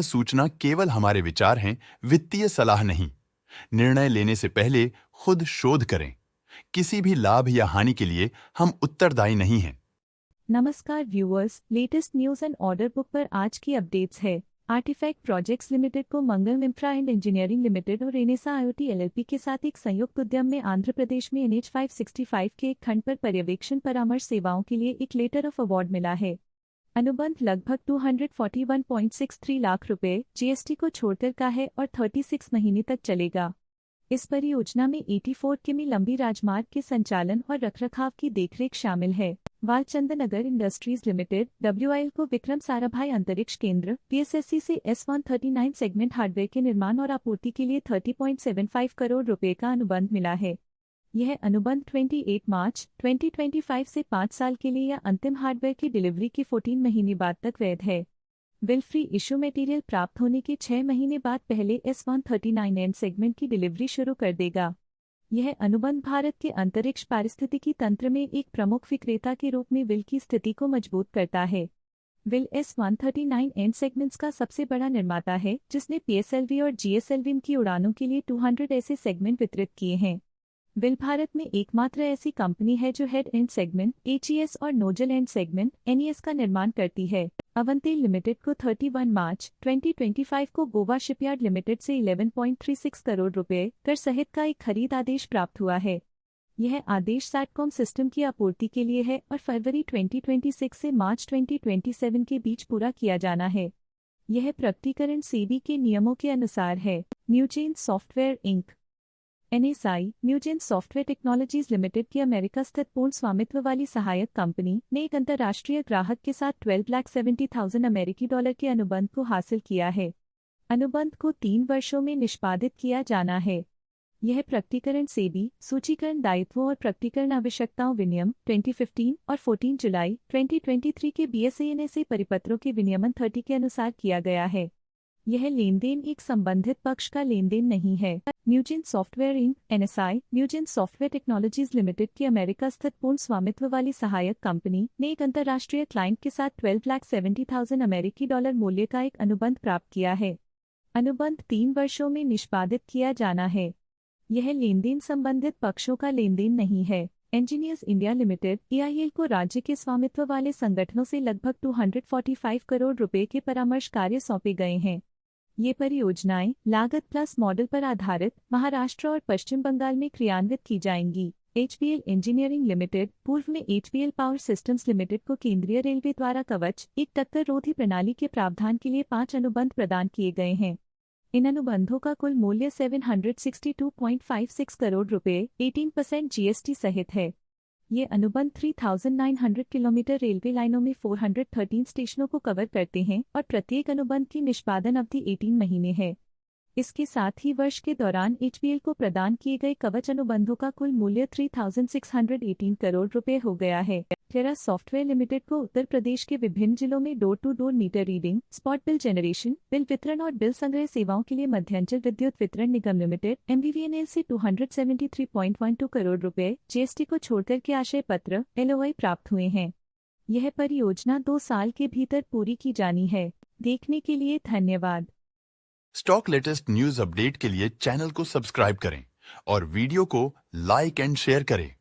सूचना केवल हमारे विचार हैं, वित्तीय सलाह नहीं। निर्णय लेने से पहले खुद शोध करें। किसी भी लाभ या हानि के लिए हम उत्तरदायी नहीं हैं। नमस्कार viewers, latest news and order book पर आज की अपडेट्स है। आर्टिफैक्ट प्रोजेक्ट्स लिमिटेड को मंगल इंफ्रा एंड इंजीनियरिंग लिमिटेड और रेनेसा आईओटी एलएलपी के साथ एक संयुक्त उद्यम में आंध्र प्रदेश में NH 565 के एक खंड पर पर्यवेक्षण परामर्श सेवाओं के लिए एक लेटर ऑफ अवार्ड मिला है। अनुबंध लगभग 241.63 लाख रुपए जीएसटी को छोड़कर का है और 36 महीने तक चलेगा। इस परियोजना में 84 किमी लंबी राजमार्ग के संचालन और रखरखाव की देखरेख शामिल है। वालचंदनगर इंडस्ट्रीज लिमिटेड WIL को विक्रम साराभाई अंतरिक्ष केंद्र PSSC से S139 सेगमेंट हार्डवेयर के निर्माण और आपूर्ति के लिए 30.75 करोड़ रुपए का अनुबंध मिला है। यह अनुबंध 28 मार्च 2025 से 5 साल के लिए या अंतिम हार्डवेयर की डिलीवरी के 14 महीने बाद तक वैध है। बिल फ्री इशू मटेरियल प्राप्त होने के 6 महीने बाद पहले S139N सेगमेंट की डिलीवरी शुरू कर देगा। यह अनुबंध भारत के अंतरिक्ष पारिस्थितिकी तंत्र में एक प्रमुख विक्रेता के रूप में विल की स्थिति को मजबूत करता है। विल S139N सेगमेंट्स का सबसे बड़ा निर्माता है, जिसने PSLV और GSLV की उड़ानों के लिए 200 ऐसे सेगमेंट वितरित किए हैं। विल भारत में एकमात्र ऐसी कंपनी है जो हेड एंड सेगमेंट HES और नोजल एंड सेगमेंट NES का निर्माण करती है। अवंती लिमिटेड को 31 मार्च 2025 को गोवा शिपयार्ड लिमिटेड से 11.36 करोड़ रुपए कर सहित का एक खरीद आदेश प्राप्त हुआ है। यह आदेश सैटकॉम सिस्टम की आपूर्ति के लिए है और फरवरी 2026 से मार्च 2027 के बीच पूरा किया जाना है। यह प्रकटीकरण सेबी के नियमों के अनुसार है। Newgen software Inc NSI Newgen software technologies limited की अमेरिका स्थित पूर्ण स्वामित्व वाली सहायक कंपनी ने एक अंतर्राष्ट्रीय ग्राहक के साथ $12,70,000 अमेरिकी डॉलर के अनुबंध को हासिल किया है। अनुबंध को 3 वर्षों में निष्पादित किया जाना है। यह प्रकटीकरण सेबी सूचीकरण दायित्वों और प्रकटीकरण आवश्यकताओं विनियम 2015 और 14 जुलाई 2023 के BSE-NSE परिपत्रों के विनियमन 30 के अनुसार किया गया है। यह लेनदेन एक संबंधित पक्ष का लेनदेन नहीं है। Newgen software Inc NSI Newgen software technologies limited की अमेरिका स्थित पूर्ण स्वामित्व वाली सहायक कंपनी ने एक अंतर्राष्ट्रीय क्लाइंट के साथ $12,70,000 अमेरिकी डॉलर मूल्य का एक अनुबंध प्राप्त किया है। अनुबंध 3 वर्षों में निष्पादित किया जाना है। यह लेनदेन संबंधित पक्षों का लेनदेन नहीं है। इंजीनियर्स इंडिया लिमिटेड EIL को राज्य के स्वामित्व वाले संगठनों से लगभग 245 करोड़ रुपए के परामर्श कार्य सौंपे गए हैं। ये परियोजनाएं लागत प्लस मॉडल पर आधारित महाराष्ट्र और पश्चिम बंगाल में क्रियान्वित की जाएंगी। HPL इंजीनियरिंग लिमिटेड पूर्व में HPL पावर सिस्टम्स लिमिटेड को केंद्रीय रेलवे द्वारा कवच एक टक्कर रोधी प्रणाली के प्रावधान के लिए 5 अनुबंध प्रदान किए गए हैं। इन अनुबंधों का कुल मूल्य 762.56 करोड़ रुपए 18% GST सहित है। ये अनुबंध 3,900 किलोमीटर रेलवे लाइनों में 413 स्टेशनों को कवर करते हैं और प्रत्येक अनुबंध की निष्पादन अवधि 18 महीने है। इसके साथ ही वर्ष के दौरान HPL को प्रदान किए गए कवच अनुबंधों का कुल मूल्य 3,618 करोड़ रुपए हो गया है। टेरा सॉफ्टवेयर लिमिटेड को उत्तर प्रदेश के विभिन्न जिलों में door to door meter reading, spot bill generation, bill वितरण और बिल संग्रह सेवाओं के लिए मध्यांचल विद्युत वितरण निगम लिमिटेड MVVNL से 273.12 करोड़ रुपए GST को छोड़कर के आशय पत्र LOI प्राप्त हुए हैं। यह परियोजना 2 साल के भीतर पूरी की जानी है। देखने के लिए धन्यवाद। स्टॉक लेटेस्ट न्यूज अपडेट के लिए चैनल को सब्सक्राइब करें और वीडियो को लाइक एंड शेयर करें।